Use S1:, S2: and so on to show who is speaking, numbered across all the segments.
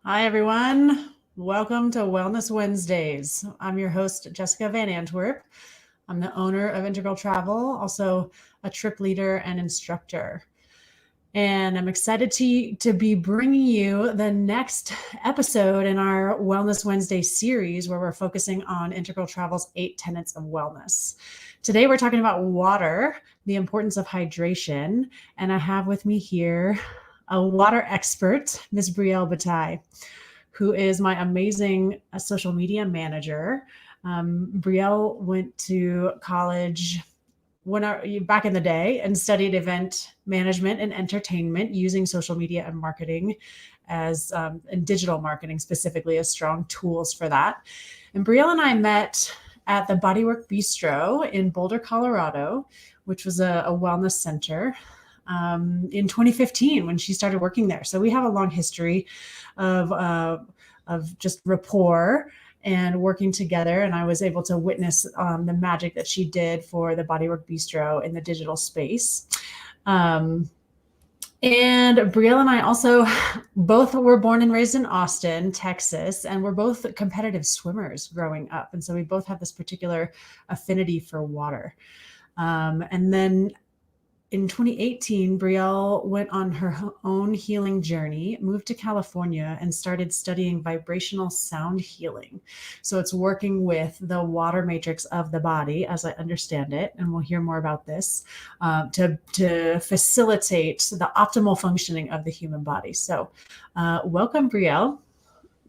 S1: Hi, everyone. Welcome to Wellness Wednesdays. I'm your host, Jessica Van Antwerp. I'm the owner of Integral Travel, also a trip leader and instructor. And I'm excited to be bringing you the next episode in our Wellness Wednesday series, where we're focusing on Integral Travel's 8 tenets of wellness. Today, we're talking about water, the importance of hydration. And I have with me here a water expert, Ms. Brielle Bataille, who is my amazing social media manager. Brielle went to college back in the day and studied event management and entertainment using social media and marketing and digital marketing specifically as strong tools for that. And Brielle and I met at the Bodywork Bistro in Boulder, Colorado, which was a wellness center in 2015 when she started working there. So we have a long history of just rapport and working together. And I was able to witness the magic that she did for the Bodywork Bistro in the digital space. And Brielle and I also both were born and raised in Austin, Texas, and we're both competitive swimmers growing up. And so we both have this particular affinity for water. And then in 2018, Brielle went on her own healing journey, moved to California, and started studying vibrational sound healing. So it's working with the water matrix of the body, as I understand it, and we'll hear more about this, to facilitate the optimal functioning of the human body. So welcome, Brielle.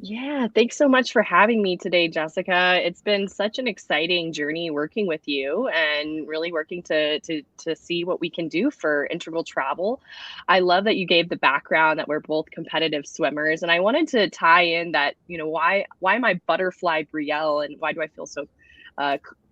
S2: Yeah, thanks so much for having me today, Jessica. It's been such an exciting journey working with you and really working to see what we can do for integral travel. I love that you gave the background that we're both competitive swimmers, and I wanted to tie in that, why am I butterfly Brielle and why do I feel so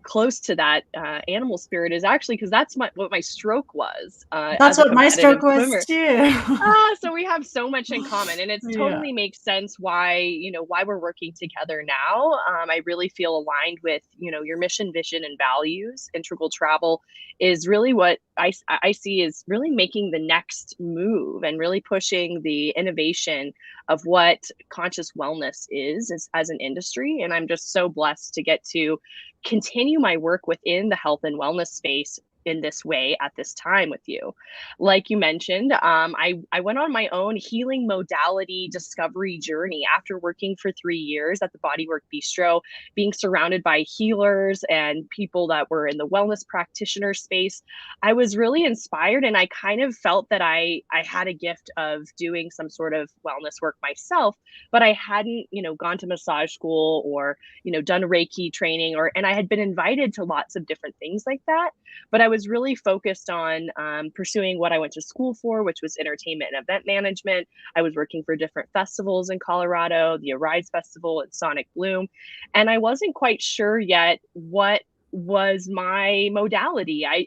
S2: close to that animal spirit is actually because that's what my stroke was
S1: That's
S2: as a
S1: what my stroke
S2: competitive
S1: was
S2: swimmer.
S1: too.
S2: So we have so much in common, and it
S1: Yeah.
S2: totally makes sense why we're working together now. I really feel aligned with, your mission, vision, and values. Integral travel is really what I see is really making the next move and really pushing the innovation of what conscious wellness is as an industry. And I'm just so blessed to get to continue my work within the health and wellness space in this way at this time with you. Like you mentioned, I went on my own healing modality discovery journey after working for 3 years at the Bodywork Bistro, being surrounded by healers and people that were in the wellness practitioner space. I was really inspired, and I kind of felt that I had a gift of doing some sort of wellness work myself, but I hadn't, gone to massage school or, done Reiki training, and I had been invited to lots of different things like that. But I was really focused on pursuing what I went to school for, which was entertainment and event management. I was working for different festivals in Colorado, the Arise Festival and Sonic Bloom. And I wasn't quite sure yet what was my modality. I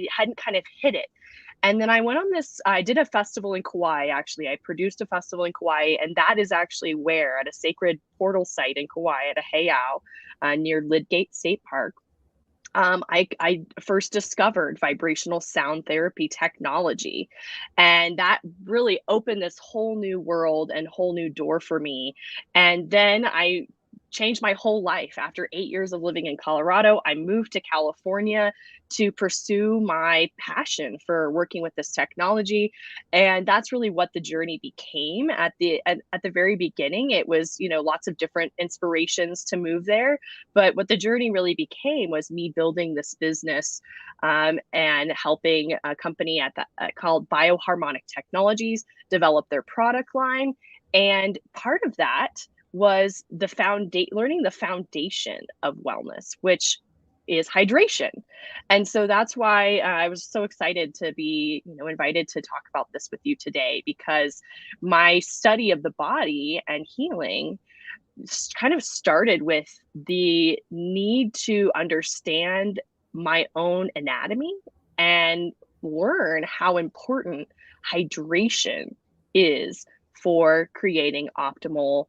S2: hadn't kind of hit it. And then I went on I did a festival in Kauai, actually. I produced a festival in Kauai, and that is actually where, at a sacred portal site in Kauai at a heiau near Lidgate State Park, I first discovered vibrational sound therapy technology. And that really opened this whole new world and whole new door for me. And then I changed my whole life. After 8 years of living in Colorado, I moved to California to pursue my passion for working with this technology. And that's really what the journey became. At the very beginning, it was, lots of different inspirations to move there. But what the journey really became was me building this business and helping a company called bio-harmonic technologies develop their product line. And part of that was learning the foundation of wellness, which is hydration. And so that's why I was so excited to be, invited to talk about this with you today, because my study of the body and healing kind of started with the need to understand my own anatomy and learn how important hydration is for creating optimal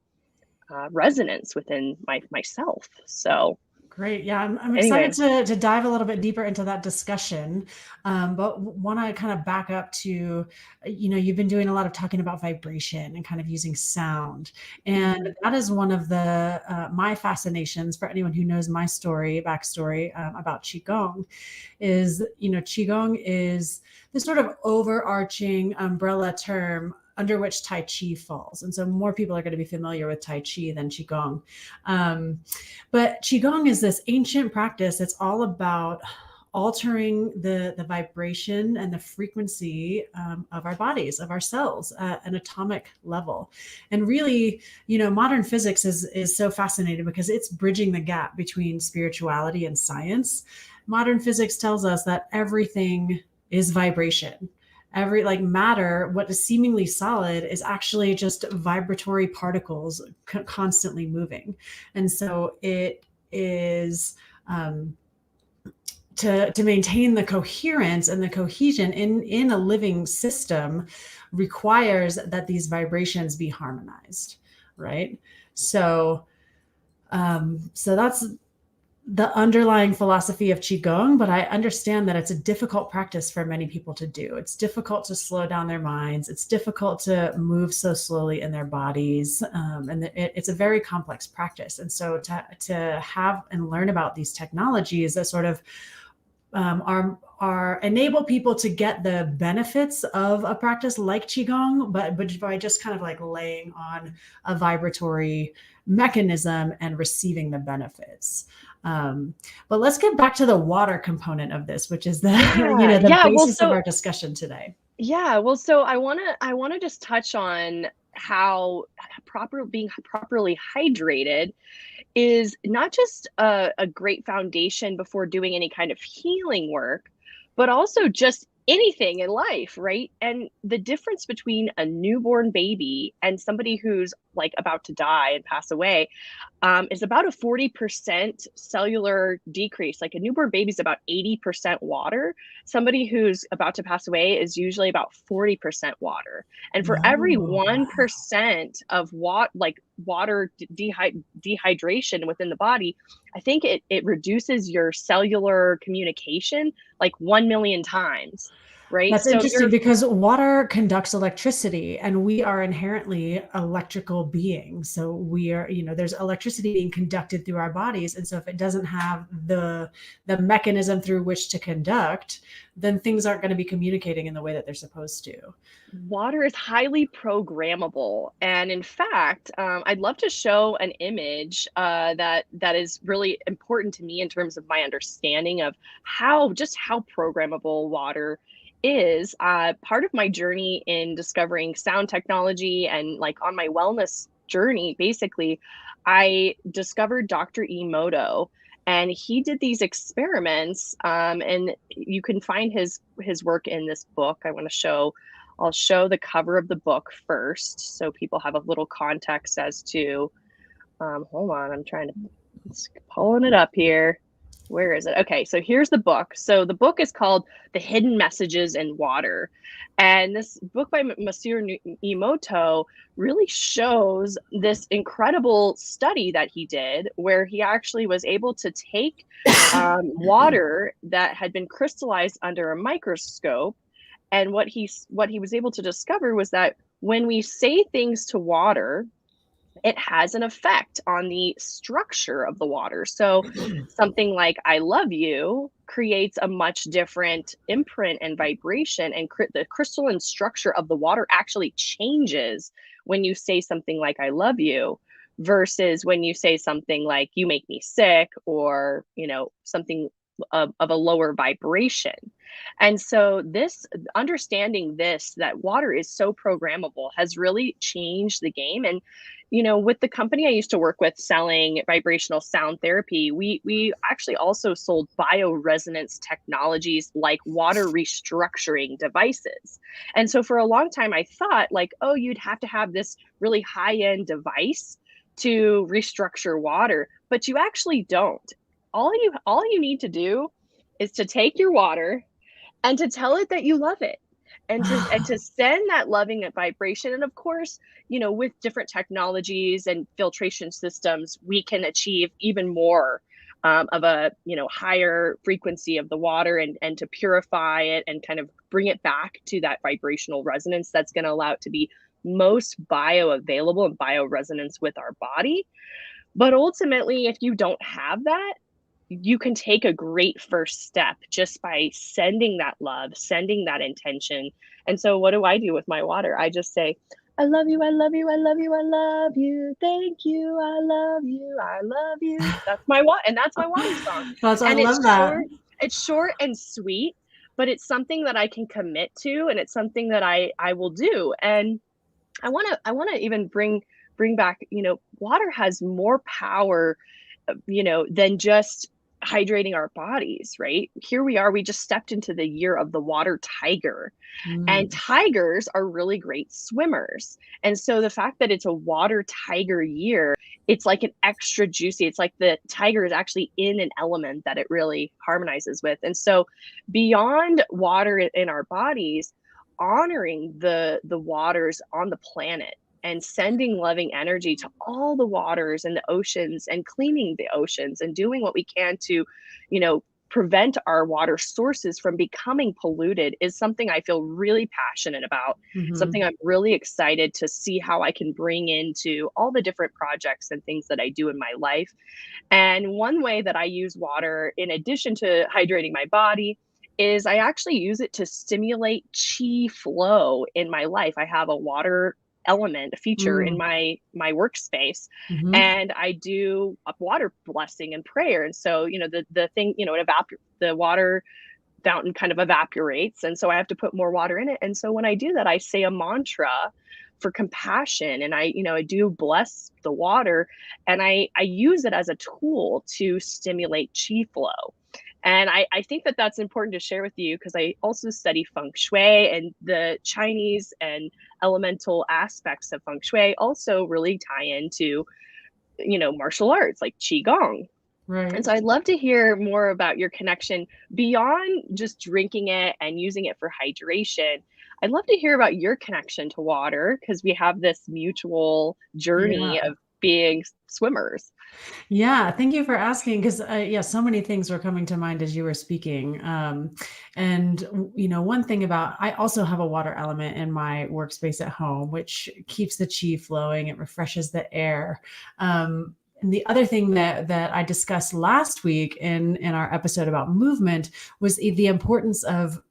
S2: resonance within myself. So
S1: Great. Yeah, I'm excited
S2: Anyway.
S1: to dive a little bit deeper into that discussion. But want to kind of back up to, you've been doing a lot of talking about vibration and kind of using sound. And
S2: Mhm.
S1: that is one of the my fascinations for anyone who knows my backstory about Qigong is, Qigong is this sort of overarching umbrella term under which Tai Chi falls. And so more people are going to be familiar with Tai Chi than Qigong. Um, but Qigong is this ancient practice. It's all about altering the vibration and the frequency of our bodies, of our cells at an atomic level. And really, modern physics is so fascinating because it's bridging the gap between spirituality and science. Modern physics tells us that everything is vibration. Every like matter, what is seemingly solid is actually just vibratory particles constantly moving. And so it is to maintain the coherence and the cohesion in a living system requires that these vibrations be harmonized, right? So that's the underlying philosophy of Qigong, but I understand that it's a difficult practice for many people to do. It's difficult to slow down their minds. It's difficult to move so slowly in their bodies. And it's a very complex practice. And so to have and learn about these technologies that sort of are enable people to get the benefits of a practice like Qigong, but by just kind of like laying on a vibratory mechanism and receiving the benefits. But let's get back to the water component of this, which is the
S2: Yeah,
S1: the
S2: yeah. Well,
S1: basis of
S2: so
S1: our discussion today.
S2: yeah, well, so I wanna just touch on how being properly hydrated is not just a great foundation before doing any kind of healing work, but also just anything in life, right? And the difference between a newborn baby and somebody who's like about to die and pass away is about a 40% cellular decrease. Like a newborn baby is about 80% water. Somebody who's about to pass away is usually about 40% water. And for every
S1: Oh, wow.
S2: 1% of water dehydration within the body, I think it reduces your cellular communication like 1 million times, right?
S1: That's
S2: So
S1: interesting
S2: you're
S1: because water conducts electricity and we are inherently electrical beings. So we are, there's electricity being conducted through our bodies. And so if it doesn't have the mechanism through which to conduct, then things aren't going to be communicating in the way that they're supposed to.
S2: Water is highly programmable, and in fact, I'd love to show an image that is really important to me in terms of my understanding of how programmable water is. Part of my journey in discovering sound technology and like on my wellness journey, basically, I discovered Dr. Emoto. And he did these experiments, and you can find his work in this book. I'll show the cover of the book first so people have a little context as to, hold on, it's pulling it up here. Where is it? Okay, so here's the book. So the book is called The Hidden Messages in Water. And this book by Monsieur Emoto really shows this incredible study that he did where he actually was able to take water that had been crystallized under a microscope, and what he was able to discover was that when we say things to water, it has an effect on the structure of the water. So something like I love you creates a much different imprint and vibration, and the crystalline structure of the water actually changes when you say something like I love you versus when you say something like you make me sick, or something of a lower vibration. And so this understanding this that water is so programmable has really changed the game. And with the company I used to work with selling vibrational sound therapy, we actually also sold bioresonance technologies like water restructuring devices. And so for a long time I thought like, oh, you'd have to have this really high-end device to restructure water, but you actually don't. All you need to do is to take your water and to tell it that you love it, and to send that loving vibration. And of course, with different technologies and filtration systems, we can achieve even more of a, higher frequency of the water, and to purify it and kind of bring it back to that vibrational resonance that's going to allow it to be most bioavailable and bioresonance with our body. But ultimately, if you don't have that, you can take a great first step just by sending that love, sending that intention. And so what do I do with my water? I just say, I love you, I love you, I love you, I love you. Thank you, I love you, I love you. That's my water, and that's my water song.
S1: I
S2: And
S1: love that.
S2: It's short and sweet, but it's something that I can commit to, and it's something that I will do. And I want to even bring back, water has more power, than just hydrating our bodies, right? Here we are, we just stepped into the year of the water tiger, and tigers are really great swimmers. And so the fact that it's a water tiger year, it's like an extra juicy, it's like the tiger is actually in an element that it really harmonizes with. And so beyond water in our bodies, honoring the waters on the planet and sending loving energy to all the waters and the oceans and cleaning the oceans and doing what we can to, prevent our water sources from becoming polluted is something I feel really passionate about, something I'm really excited to see how I can bring into all the different projects and things that I do in my life. And one way that I use water, in addition to hydrating my body, is I actually use it to stimulate chi flow in my life. I have a water element, a feature in my workspace, and I do a water blessing and prayer. And so, the thing, the water fountain kind of evaporates, and so I have to put more water in it. And so when I do that, I say a mantra for compassion, and I do bless the water, and I use it as a tool to stimulate chi flow. And I think that that's important to share with you, because I also study feng shui, and the Chinese and elemental aspects of feng shui also really tie into, martial arts like Qigong.
S1: Right.
S2: And so I'd love to hear more about your connection beyond just drinking it and using it for hydration. I'd love to hear about your connection to water, because we have this mutual journey of being swimmers.
S1: Yeah, thank you for asking, because so many things were coming to mind as you were speaking. And one thing about, I also have a water element in my workspace at home, which keeps the chi flowing. It refreshes the air. And the other thing that I discussed last week in our episode about movement was the importance of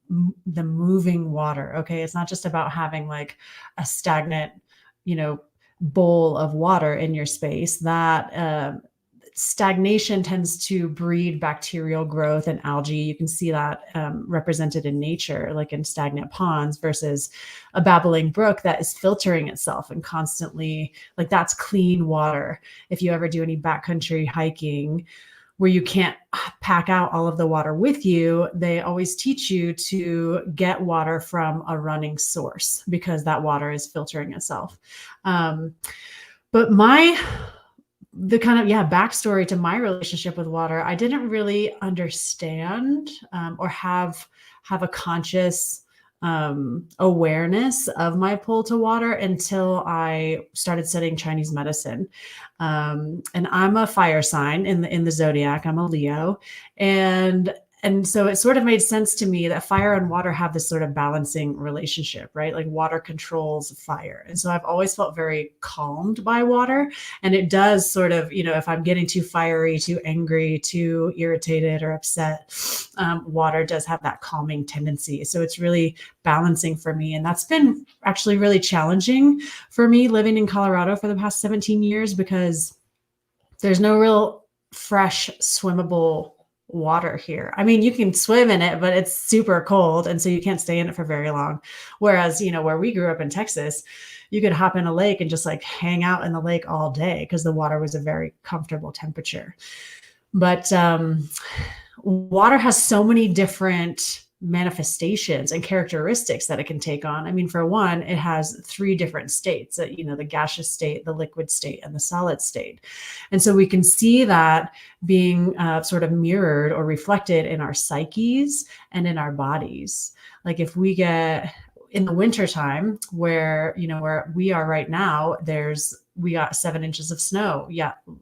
S1: the moving water. Okay, it's not just about having like a stagnant, bowl of water in your space. That stagnation tends to breed bacterial growth and algae. You can see that represented in nature, like in stagnant ponds, versus a babbling brook that is filtering itself and constantly, like, that's clean water. If you ever do any backcountry hiking where you can't pack out all of the water with you, they always teach you to get water from a running source, because that water is filtering itself. But the kind of backstory to my relationship with water, I didn't really understand or have a conscious awareness of my pull to water until I started studying Chinese medicine. And I'm a fire sign in the zodiac. I'm a Leo, and so it sort of made sense to me that fire and water have this sort of balancing relationship, right? Like water controls fire. And so I've always felt very calmed by water. And it does sort of, if I'm getting too fiery, too angry, too irritated or upset, water does have that calming tendency. So it's really balancing for me. And that's been actually really challenging for me living in Colorado for the past 17 years, because there's no real fresh, swimmable water here. I mean, you can swim in it, but it's super cold. And so you can't stay in it for very long. Whereas, where we grew up in Texas, you could hop in a lake and just like hang out in the lake all day, because the water was a very comfortable temperature. But water has so many different manifestations and characteristics that it can take on. I mean, for one, it has 3 different states, the gaseous state, the liquid state, and the solid state. And so we can see that being sort of mirrored or reflected in our psyches and in our bodies. Like if we get in the wintertime where we are right now, there's we got 7 inches of snow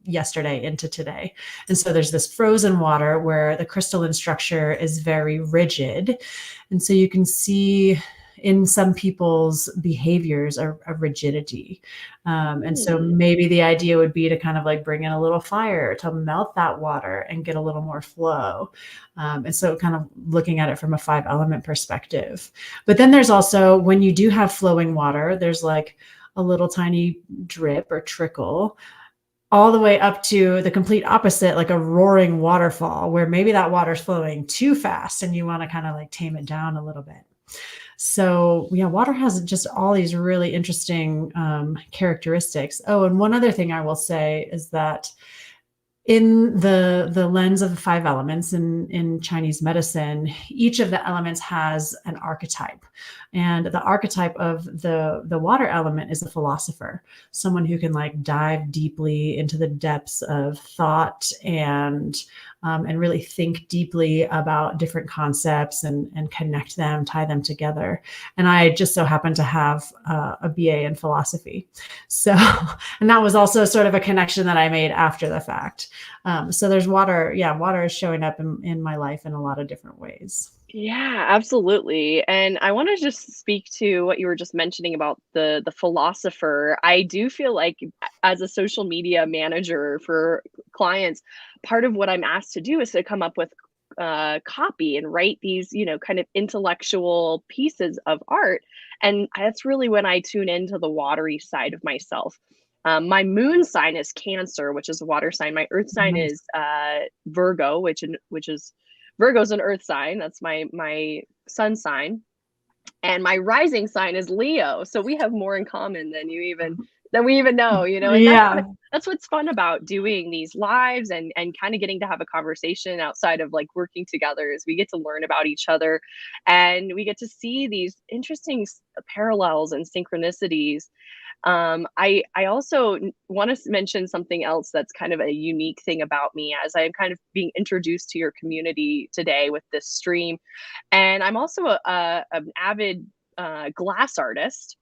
S1: yesterday into today. And so there's this frozen water where the crystalline structure is very rigid. And so you can see in some people's behaviors a rigidity. And so maybe the idea would be to kind of like bring in a little fire to melt that water and get a little more flow. And so kind of looking at it from a 5-element perspective. But then there's also, when you do have flowing water, there's like a little tiny drip or trickle, all the way up to the complete opposite, like a roaring waterfall, where maybe that water's flowing too fast and you want to kind of like tame it down a little bit. So yeah, water has just all these really interesting characteristics. Oh, and one other thing I will say is that in the lens of the 5 elements in Chinese medicine, each of the elements has an archetype. And the archetype of the water element is a philosopher, someone who can like dive deeply into the depths of thought and really think deeply about different concepts and connect them, tie them together. And I just so happen to have a BA in philosophy. So, and that was also sort of a connection that I made after the fact. So there's water. Yeah, water is showing up in my life in a lot of different ways.
S2: Yeah, absolutely. And I want to just speak to what you were just mentioning about the philosopher. I do feel like as a social media manager for clients, part of what I'm asked to do is to come up with copy and write these, kind of intellectual pieces of art. And that's really when I tune into the watery side of myself. My moon sign is Cancer, which is a water sign. My earth sign is Virgo, which is Virgo's an earth sign. That's my sun sign. And my rising sign is Leo. So we have more in common than we even know, and
S1: Yeah.
S2: that's what's fun about doing these lives and kind of getting to have a conversation outside of like working together, is we get to learn about each other and we get to see these interesting parallels and synchronicities. I also want to mention something else that's kind of a unique thing about me as I'm kind of being introduced to your community today with this stream. And I'm also an avid glass artist.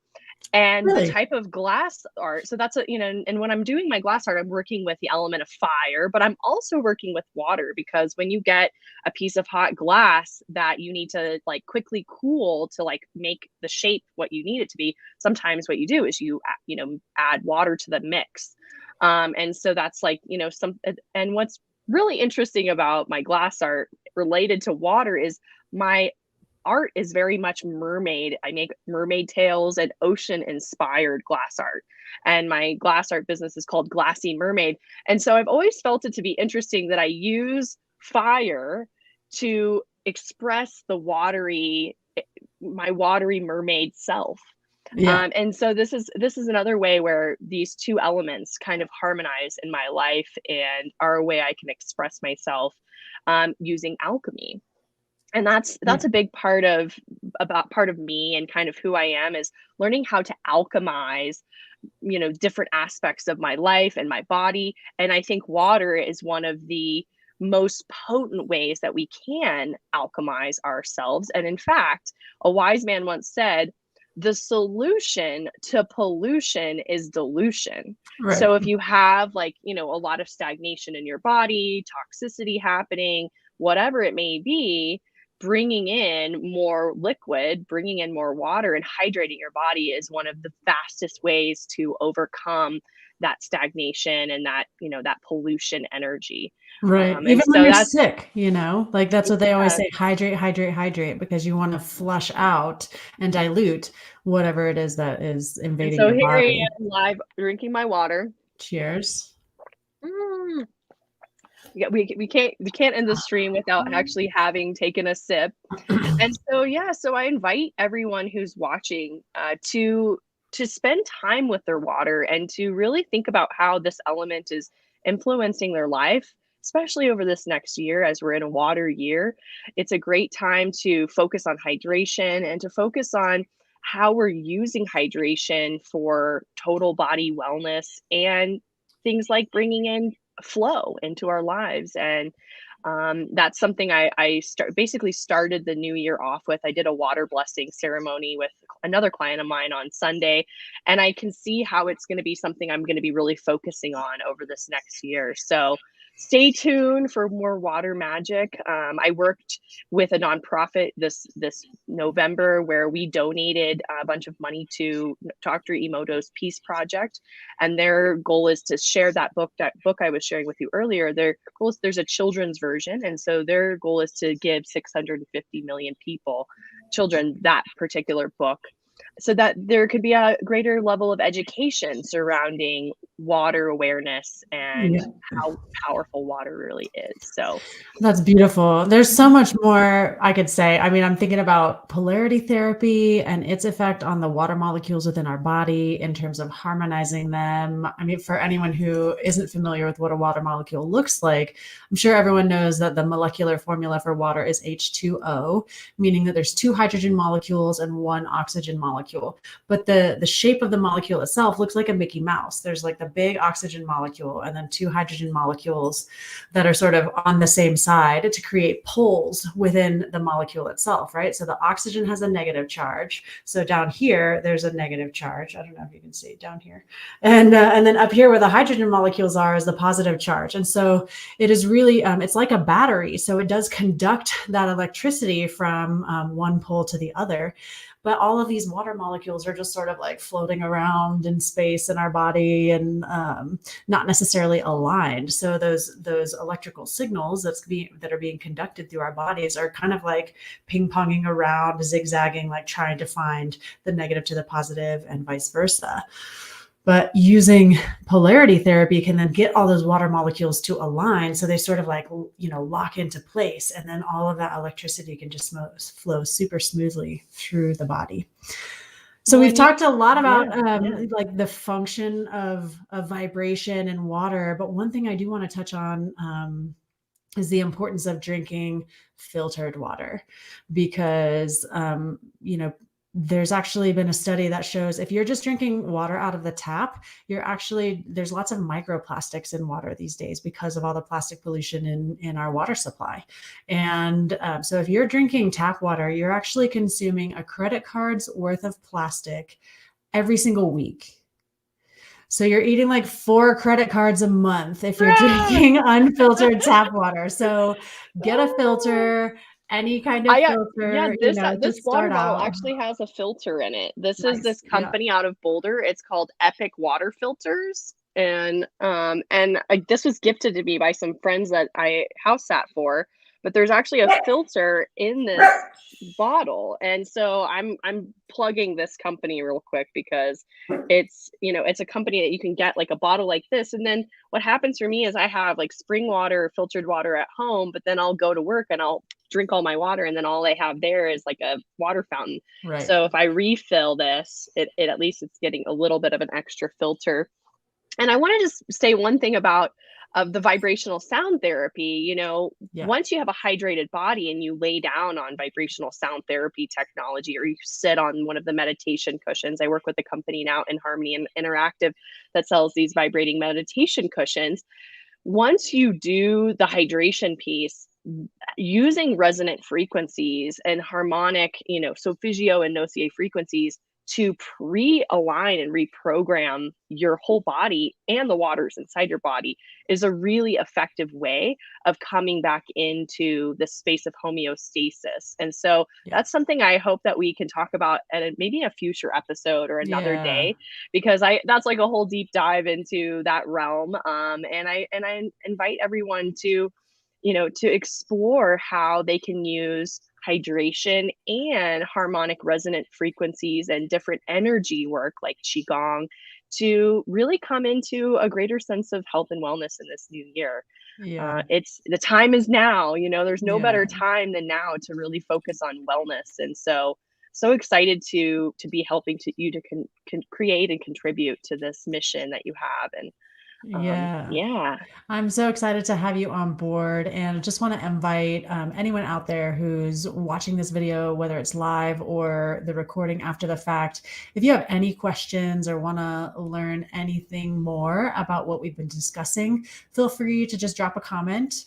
S2: And
S1: Really?
S2: the type of glass art, so that's and when I'm doing my glass art, I'm working with the element of fire, but I'm also working with water, because when you get a piece of hot glass that you need to like quickly cool to like make the shape what you need it to be, sometimes what you do is you add water to the mix. And so that's like, and what's really interesting about my glass art related to water is my art is very much mermaid. I make mermaid tails and ocean inspired glass art. And my glass art business is called Glassy Mermaid. And so I've always felt it to be interesting that I use fire to express my watery mermaid self.
S1: Yeah.
S2: And so this is another way where these two elements kind of harmonize in my life and are a way I can express myself using alchemy. And that's a big part of me and kind of who I am, is learning how to alchemize, different aspects of my life and my body. And I think water is one of the most potent ways that we can alchemize ourselves. And in fact, a wise man once said, the solution to pollution is dilution.
S1: Right.
S2: So if you have like, a lot of stagnation in your body, toxicity happening, whatever it may be, bringing in more liquid, bringing in more water and hydrating your body is one of the fastest ways to overcome that stagnation and that, that pollution energy.
S1: Right.
S2: And
S1: Even when
S2: so
S1: you're
S2: that's,
S1: sick, like that's what they always say, hydrate, hydrate, hydrate, because you want to flush out and dilute whatever it is that is
S2: and
S1: invading
S2: so
S1: your
S2: here I
S1: body.
S2: am live drinking my water.
S1: Cheers.
S2: Yeah, we can't end the stream without actually having taken a sip. And so I invite everyone who's watching to spend time with their water and to really think about how this element is influencing their life, especially over this next year as we're in a water year. It's a great time to focus on hydration and to focus on how we're using hydration for total body wellness and things like bringing in flow into our lives. And That's something I basically started the new year off with. I did a water blessing ceremony with another client of mine on Sunday, and I can see how it's going to be something I'm going to be really focusing on over this next year. So stay tuned for more water magic. I worked with a nonprofit this November where we donated a bunch of money to Dr. Emoto's Peace Project, and their goal is to share that book I was sharing with you earlier. Their goal is, there's a children's version, and so their goal is to give 650 million children, that particular book, so that there could be a greater level of education surrounding water awareness and how powerful water really is. So
S1: that's beautiful. There's so much more I could say. I mean, I'm thinking about polarity therapy and its effect on the water molecules within our body in terms of harmonizing them. I mean, for anyone who isn't familiar with what a water molecule looks like, I'm sure everyone knows that the molecular formula for water is H2O, meaning that there's 2 hydrogen molecules and 1 oxygen molecule. But the shape of the molecule itself looks like a Mickey Mouse. There's like the big oxygen molecule and then 2 hydrogen molecules that are sort of on the same side to create poles within the molecule itself, right? So the oxygen has a negative charge. So down here, there's a negative charge. I don't know if you can see it down here. And then up here where the hydrogen molecules are is the positive charge. And so it is really, it's like a battery. So it does conduct that electricity from one pole to the other. But all of these water molecules are just sort of like floating around in space in our body and not necessarily aligned. So those electrical signals that are being conducted through our bodies are kind of like ping-ponging around, zigzagging, like trying to find the negative to the positive and vice versa. But using polarity therapy can then get all those water molecules to align. So they sort of like, lock into place. And then all of that electricity can just flow super smoothly through the body. So we've talked a lot about like the function of vibration and water. But one thing I do want to touch on is the importance of drinking filtered water, because, there's actually been a study that shows if you're just drinking water out of the tap, there's lots of microplastics in water these days because of all the plastic pollution in our water supply. And so if you're drinking tap water, you're actually consuming a credit card's worth of plastic every single week. So you're eating like 4 credit cards a month if you're drinking unfiltered tap water. So get a filter, any kind of filter.
S2: This water bottle actually has a filter in it. This is this company out of Boulder. It's called Epic Water Filters. And this was gifted to me by some friends that I house sat for. But there's actually a filter in this bottle, and so I'm plugging this company real quick because it's a company that you can get like a bottle like this. And then what happens for me is I have like spring water, filtered water at home, but then I'll go to work and I'll drink all my water, and then all I have there is like a water fountain. Right. So if I refill this, it at least it's getting a little bit of an extra filter. And I want to just say one thing about the vibrational sound therapy. Once you have a hydrated body and you lay down on vibrational sound therapy technology, or you sit on one of the meditation cushions. I work with a company now in Harmony and Interactive that sells these vibrating meditation cushions. Once you do the hydration piece, using resonant frequencies and harmonic, solfeggio and noccie frequencies to pre-align and reprogram your whole body and the waters inside your body is a really effective way of coming back into the space of homeostasis. And so that's something I hope that we can talk about at maybe a future episode or another day, because that's like a whole deep dive into that realm. And I invite everyone to explore how they can use hydration and harmonic resonant frequencies and different energy work like Qigong to really come into a greater sense of health and wellness in this new year. It's the time is now. There's no better time than now to really focus on wellness. And so excited to be helping you to create and contribute to this mission that you have. And
S1: Yeah.
S2: Yeah.
S1: I'm so excited to have you on board, and just want to invite anyone out there who's watching this video, whether it's live or the recording after the fact. If you have any questions or want to learn anything more about what we've been discussing, feel free to just drop a comment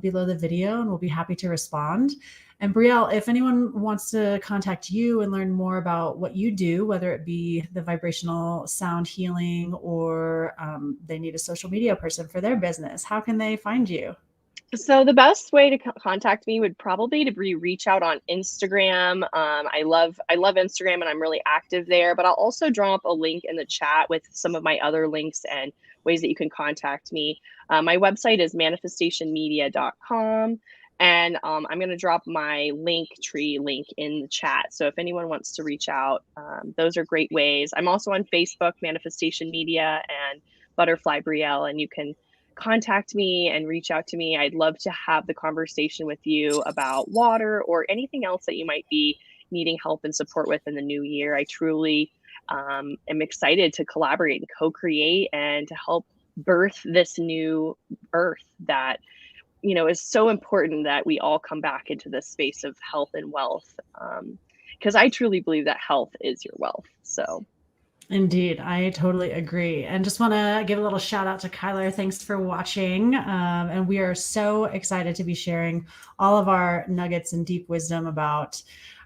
S1: below the video, and we'll be happy to respond. And Brielle, if anyone wants to contact you and learn more about what you do, whether it be the vibrational sound healing or they need a social media person for their business, how can they find you?
S2: So the best way to contact me would probably to reach out on Instagram. I love Instagram, and I'm really active there. But I'll also drop a link in the chat with some of my other links and ways that you can contact me. My website is manifestationmedia.com, and I'm going to drop my Linktree link in the chat. So if anyone wants to reach out, those are great ways. I'm also on Facebook, Manifestation Media, and Butterfly Brielle, and you can contact me and reach out to me. I'd love to have the conversation with you about water or anything else that you might be needing help and support with in the new year. I truly am excited to collaborate and co-create and to help birth this new earth that is so important that we all come back into this space of health and wealth, because I truly believe that health is your wealth. So
S1: Indeed, I totally agree. And just want to give a little shout out to Kyler. Thanks for watching. And we are so excited to be sharing all of our nuggets and deep wisdom about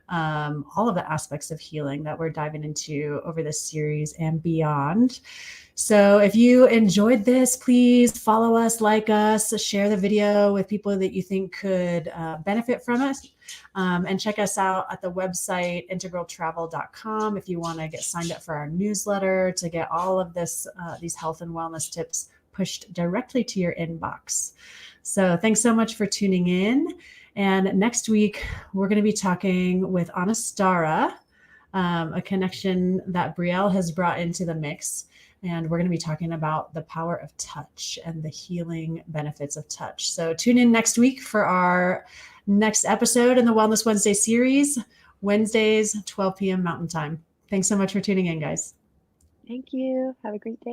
S1: all of the aspects of healing that we're diving into over this series and beyond. So if you enjoyed this, please follow us, like us, share the video with people that you think could benefit from us. And check us out at the website, integraltravel.com, if you want to get signed up for our newsletter to get all of these health and wellness tips pushed directly to your inbox. So thanks so much for tuning in. And next week, we're going to be talking with Anastara, a connection that Brielle has brought into the mix. And we're going to be talking about the power of touch and the healing benefits of touch. So tune in next week for our next episode in the Wellness Wednesday series, Wednesdays, 12 p.m. Mountain Time. Thanks so much for tuning in, guys.
S2: thank you. Have a great day.